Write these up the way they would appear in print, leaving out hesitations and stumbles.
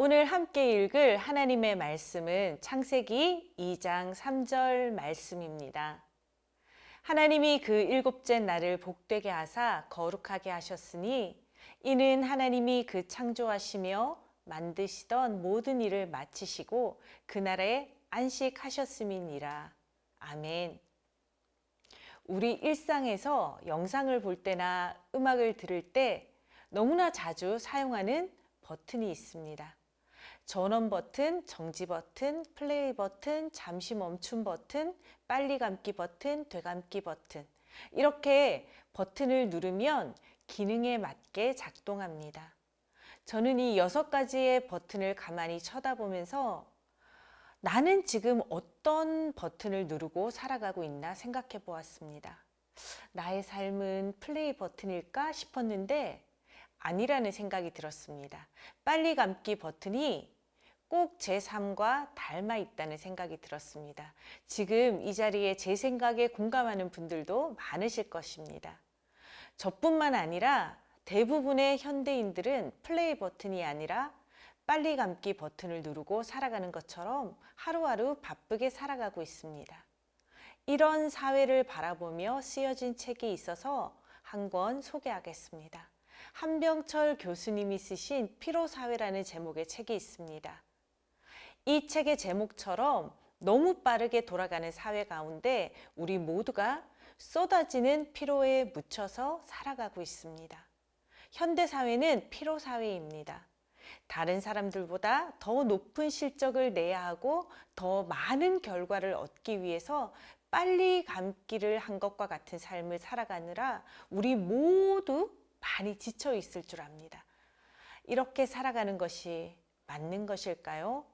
오늘 함께 읽을 하나님의 말씀은 창세기 2장 3절 말씀입니다. 하나님이 그 일곱째 날을 복되게 하사 거룩하게 하셨으니 이는 하나님이 그 창조하시며 만드시던 모든 일을 마치시고 그날에 안식하셨음이니라. 아멘. 우리 일상에서 영상을 볼 때나 음악을 들을 때 너무나 자주 사용하는 버튼이 있습니다. 전원 버튼, 정지 버튼, 플레이 버튼, 잠시 멈춤 버튼, 빨리 감기 버튼, 되감기 버튼. 이렇게 버튼을 누르면 기능에 맞게 작동합니다. 저는 이 6가지의 버튼을 가만히 쳐다보면서 나는 지금 어떤 버튼을 누르고 살아가고 있나 생각해 보았습니다. 나의 삶은 플레이 버튼일까 싶었는데 아니라는 생각이 들었습니다. 빨리 감기 버튼이 꼭 제 삶과 닮아 있다는 생각이 들었습니다. 지금 이 자리에 제 생각에 공감하는 분들도 많으실 것입니다. 저뿐만 아니라 대부분의 현대인들은 플레이 버튼이 아니라 빨리 감기 버튼을 누르고 살아가는 것처럼 하루하루 바쁘게 살아가고 있습니다. 이런 사회를 바라보며 쓰여진 책이 있어서 한 권 소개하겠습니다. 한병철 교수님이 쓰신 피로사회라는 제목의 책이 있습니다. 이 책의 제목처럼 너무 빠르게 돌아가는 사회 가운데 우리 모두가 쏟아지는 피로에 묻혀서 살아가고 있습니다. 현대사회는 피로사회입니다. 다른 사람들보다 더 높은 실적을 내야 하고 더 많은 결과를 얻기 위해서 빨리 감기를 한 것과 같은 삶을 살아가느라 우리 모두 많이 지쳐 있을 줄 압니다. 이렇게 살아가는 것이 맞는 것일까요?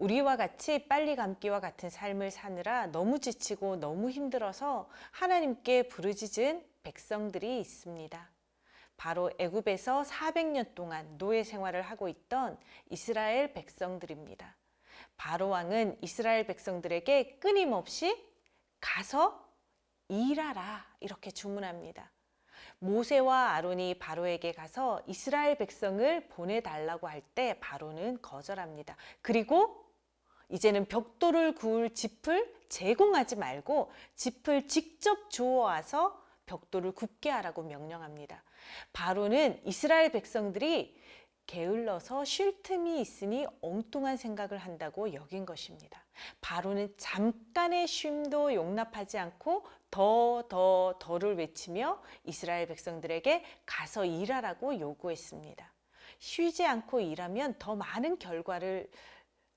우리와 같이 빨리 감기와 같은 삶을 사느라 너무 지치고 너무 힘들어서 하나님께 부르짖은 백성들이 있습니다. 바로 애굽에서 400년 동안 노예 생활을 하고 있던 이스라엘 백성들입니다. 바로 왕은 이스라엘 백성들에게 끊임없이 가서 일하라 이렇게 주문합니다. 모세와 아론이 바로에게 가서 이스라엘 백성을 보내달라고 할 때 바로는 거절합니다. 그리고 이제는 벽돌을 구울 짚을 제공하지 말고 짚을 직접 주워와서 벽돌을 굽게 하라고 명령합니다. 바로는 이스라엘 백성들이 게을러서 쉴 틈이 있으니 엉뚱한 생각을 한다고 여긴 것입니다. 바로는 잠깐의 쉼도 용납하지 않고 더를 외치며 이스라엘 백성들에게 가서 일하라고 요구했습니다. 쉬지 않고 일하면 더 많은 결과를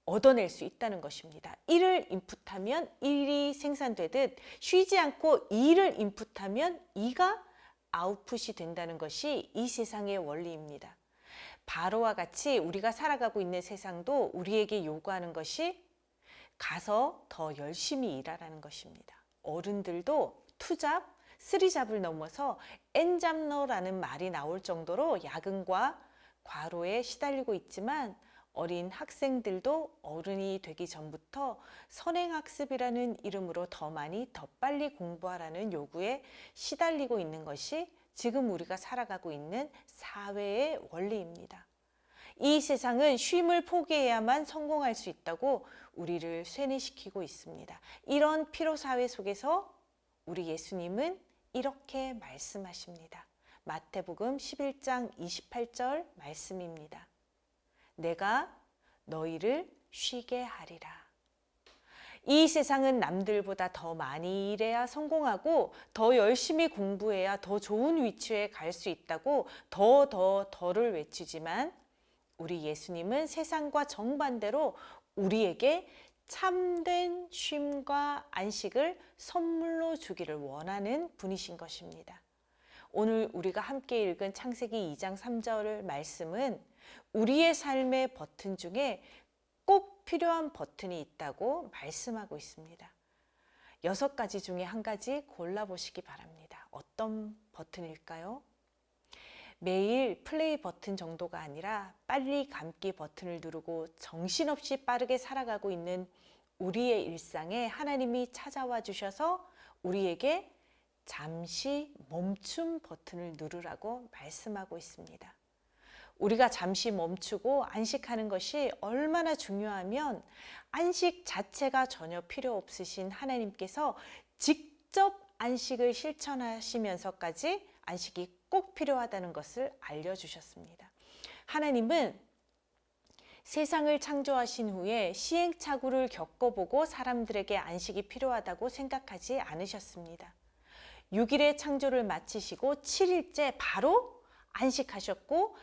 얻어낼 수 있다는 것입니다. 일을 인풋하면 일이 생산되듯 쉬지 않고 일을 인풋하면 이가 아웃풋이 된다는 것이 이 세상의 원리입니다. 바로와 같이 우리가 살아가고 있는 세상도 우리에게 요구하는 것이 가서 더 열심히 일하라는 것입니다. 어른들도 투잡, 쓰리잡을 넘어서 엔잡러라는 말이 나올 정도로 야근과 과로에 시달리고 있지만 어린 학생들도 어른이 되기 전부터 선행학습이라는 이름으로 더 많이 더 빨리 공부하라는 요구에 시달리고 있는 것이 지금 우리가 살아가고 있는 사회의 원리입니다. 이 세상은 쉼을 포기해야만 성공할 수 있다고 우리를 쇠뇌시키고 있습니다. 이런 피로사회 속에서 우리 예수님은 이렇게 말씀하십니다. 마태복음 11장 28절 말씀입니다. 내가 너희를 쉬게 하리라. 이 세상은 남들보다 더 많이 일해야 성공하고 더 열심히 공부해야 더 좋은 위치에 갈 수 있다고 더를 외치지만 우리 예수님은 세상과 정반대로 우리에게 참된 쉼과 안식을 선물로 주기를 원하는 분이신 것입니다. 오늘 우리가 함께 읽은 창세기 2장 3절 말씀은 우리의 삶의 버튼 중에 꼭 필요한 버튼이 있다고 말씀하고 있습니다. 6가지 중에 한 가지 골라보시기 바랍니다. 어떤 버튼일까요? 매일 플레이 버튼 정도가 아니라 빨리 감기 버튼을 누르고 정신없이 빠르게 살아가고 있는 우리의 일상에 하나님이 찾아와 주셔서 우리에게 잠시 멈춤 버튼을 누르라고 말씀하고 있습니다. 우리가 잠시 멈추고 안식하는 것이 얼마나 중요하면 안식 자체가 전혀 필요 없으신 하나님께서 직접 안식을 실천하시면서까지 안식이 꼭 필요하다는 것을 알려주셨습니다. 하나님은 세상을 창조하신 후에 시행착오를 겪어보고 사람들에게 안식이 필요하다고 생각하지 않으셨습니다. 6일의 창조를 마치시고 7일째 바로 안식하셨고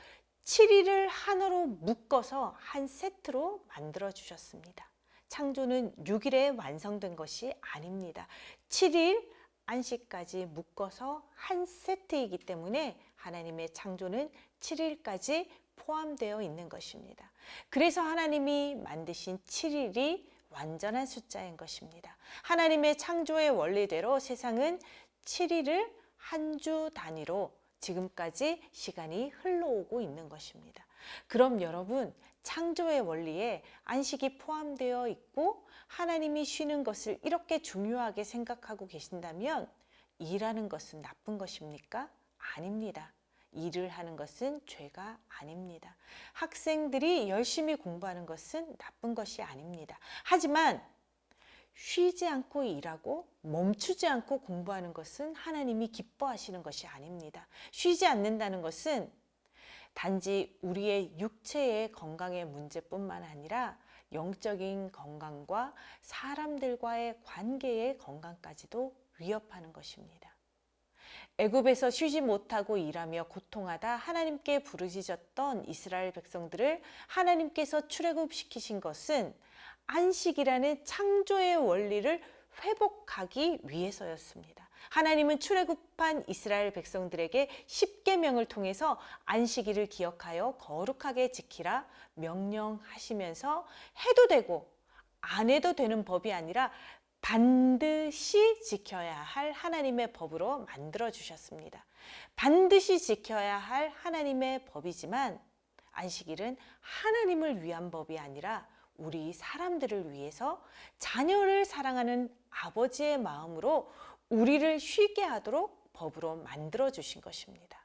7일을 하나로 묶어서 한 세트로 만들어 주셨습니다. 창조는 6일에 완성된 것이 아닙니다. 7일 안식까지 묶어서 한 세트이기 때문에 하나님의 창조는 7일까지 포함되어 있는 것입니다. 그래서 하나님이 만드신 7일이 완전한 숫자인 것입니다. 하나님의 창조의 원리대로 세상은 7일을 한 주 단위로 지금까지 시간이 흘러오고 있는 것입니다. 그럼 여러분, 창조의 원리에 안식이 포함되어 있고 하나님이 쉬는 것을 이렇게 중요하게 생각하고 계신다면 일하는 것은 나쁜 것입니까? 아닙니다. 일을 하는 것은 죄가 아닙니다. 학생들이 열심히 공부하는 것은 나쁜 것이 아닙니다. 하지만 쉬지 않고 일하고 멈추지 않고 공부하는 것은 하나님이 기뻐하시는 것이 아닙니다. 쉬지 않는다는 것은 단지 우리의 육체의 건강의 문제뿐만 아니라 영적인 건강과 사람들과의 관계의 건강까지도 위협하는 것입니다. 애굽에서 쉬지 못하고 일하며 고통하다 하나님께 부르짖었던 이스라엘 백성들을 하나님께서 출애굽시키신 것은 안식이라는 창조의 원리를 회복하기 위해서였습니다. 하나님은 출애굽한 이스라엘 백성들에게 십계명을 통해서 안식일을 기억하여 거룩하게 지키라 명령하시면서 해도 되고 안 해도 되는 법이 아니라 반드시 지켜야 할 하나님의 법으로 만들어 주셨습니다. 반드시 지켜야 할 하나님의 법이지만 안식일은 하나님을 위한 법이 아니라 우리 사람들을 위해서 자녀를 사랑하는 아버지의 마음으로 우리를 쉬게 하도록 법으로 만들어 주신 것입니다.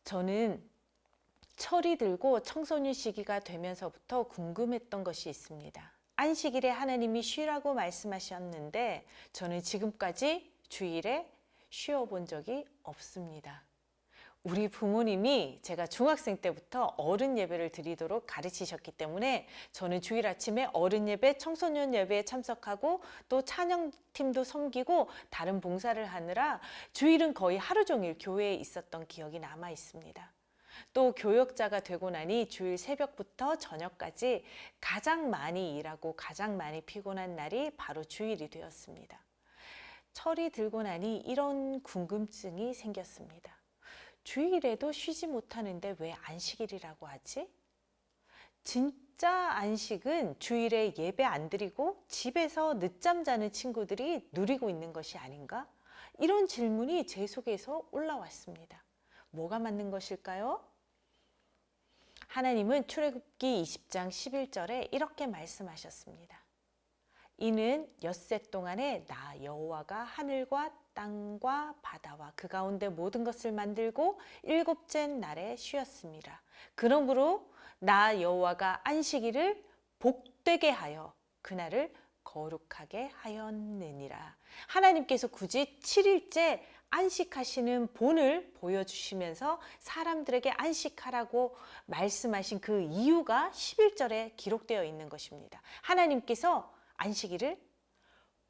저는 철이 들고 청소년 시기가 되면서부터 궁금했던 것이 있습니다. 안식일에 하나님이 쉬라고 말씀하셨는데 저는 지금까지 주일에 쉬어본 적이 없습니다. 우리 부모님이 제가 중학생 때부터 어른 예배를 드리도록 가르치셨기 때문에 저는 주일 아침에 어른 예배, 청소년 예배에 참석하고 또 찬양팀도 섬기고 다른 봉사를 하느라 주일은 거의 하루 종일 교회에 있었던 기억이 남아 있습니다. 또 교역자가 되고 나니 주일 새벽부터 저녁까지 가장 많이 일하고 가장 많이 피곤한 날이 바로 주일이 되었습니다. 철이 들고 나니 이런 궁금증이 생겼습니다. 주일에도 쉬지 못하는데 왜 안식일이라고 하지? 진짜 안식은 주일에 예배 안 드리고 집에서 늦잠 자는 친구들이 누리고 있는 것이 아닌가? 이런 질문이 제 속에서 올라왔습니다. 뭐가 맞는 것일까요? 하나님은 출애굽기 20장 11절에 이렇게 말씀하셨습니다. 이는 엿새 동안에 나 여호와가 하늘과 땅과 바다와 그 가운데 모든 것을 만들고 일곱째 날에 쉬었습니다. 그러므로 나 여호와가 안식일을 복되게 하여 그날을 거룩하게 하였느니라. 하나님께서 굳이 7일째 안식하시는 본을 보여주시면서 사람들에게 안식하라고 말씀하신 그 이유가 11절에 기록되어 있는 것입니다. 하나님께서 안식일을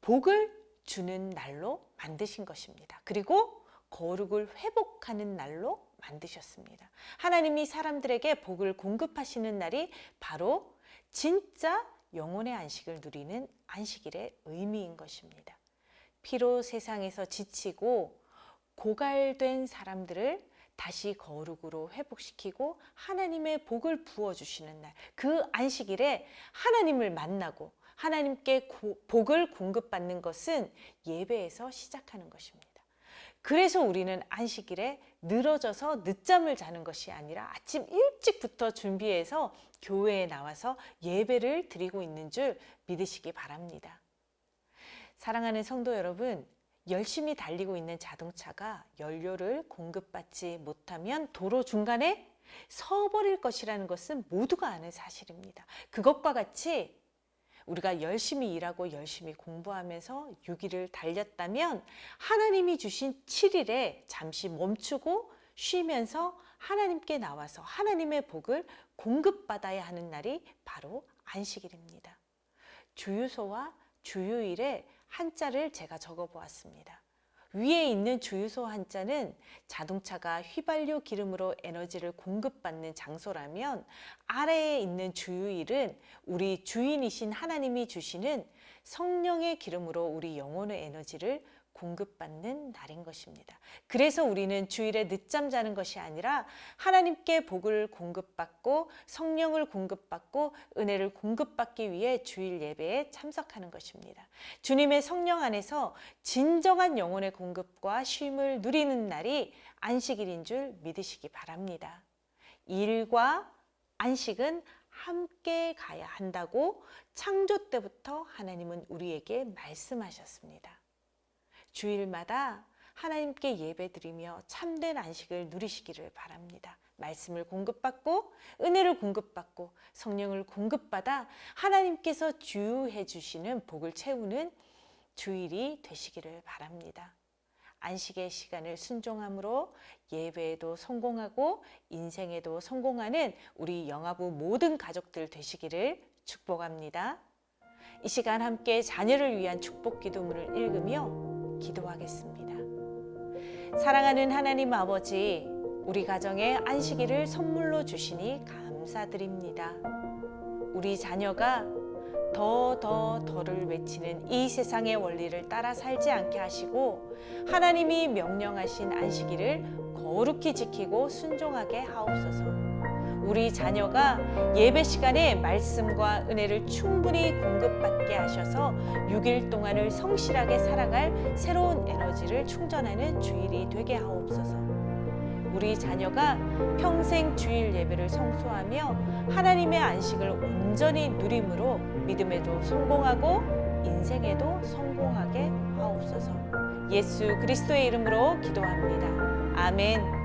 복을 주는 날로 만드신 것입니다. 그리고 거룩을 회복하는 날로 만드셨습니다. 하나님이 사람들에게 복을 공급하시는 날이 바로 진짜 영혼의 안식을 누리는 안식일의 의미인 것입니다. 피로 세상에서 지치고 고갈된 사람들을 다시 거룩으로 회복시키고 하나님의 복을 부어주시는 날, 그 안식일에 하나님을 만나고 하나님께 복을 공급받는 것은 예배에서 시작하는 것입니다. 그래서 우리는 안식일에 늘어져서 늦잠을 자는 것이 아니라 아침 일찍부터 준비해서 교회에 나와서 예배를 드리고 있는 줄 믿으시기 바랍니다. 사랑하는 성도 여러분, 열심히 달리고 있는 자동차가 연료를 공급받지 못하면 도로 중간에 서버릴 것이라는 것은 모두가 아는 사실입니다. 그것과 같이 우리가 열심히 일하고 열심히 공부하면서 6일을 달렸다면 하나님이 주신 7일에 잠시 멈추고 쉬면서 하나님께 나와서 하나님의 복을 공급받아야 하는 날이 바로 안식일입니다. 주유소와 주유일에 한자를 제가 적어 보았습니다. 위에 있는 주유소 한자는 자동차가 휘발유 기름으로 에너지를 공급받는 장소라면, 아래에 있는 주유일은 우리 주인이신 하나님이 주시는 성령의 기름으로 우리 영혼의 에너지를 공급받는 날인 것입니다. 그래서 우리는 주일에 늦잠 자는 것이 아니라 하나님께 복을 공급받고 성령을 공급받고 은혜를 공급받기 위해 주일 예배에 참석하는 것입니다. 주님의 성령 안에서 진정한 영혼의 공급과 쉼을 누리는 날이 안식일인 줄 믿으시기 바랍니다. 일과 안식은 함께 가야 한다고 창조 때부터 하나님은 우리에게 말씀하셨습니다. 주일마다 하나님께 예배드리며 참된 안식을 누리시기를 바랍니다. 말씀을 공급받고 은혜를 공급받고 성령을 공급받아 하나님께서 주유해 주시는 복을 채우는 주일이 되시기를 바랍니다. 안식의 시간을 순종함으로 예배에도 성공하고 인생에도 성공하는 우리 영아부 모든 가족들 되시기를 축복합니다. 이 시간 함께 자녀를 위한 축복 기도문을 읽으며 기도하겠습니다. 사랑하는 하나님 아버지, 우리 가정에 안식일을 선물로 주시니 감사드립니다. 우리 자녀가 더를 외치는 이 세상의 원리를 따라 살지 않게 하시고 하나님이 명령하신 안식일을 거룩히 지키고 순종하게 하옵소서. 우리 자녀가 예배 시간에 말씀과 은혜를 충분히 공급받게 하셔서 6일 동안을 성실하게 살아갈 새로운 에너지를 충전하는 주일이 되게 하옵소서. 우리 자녀가 평생 주일 예배를 성수하며 하나님의 안식을 온전히 누림으로 믿음에도 성공하고 인생에도 성공하게 하옵소서. 예수 그리스도의 이름으로 기도합니다. 아멘.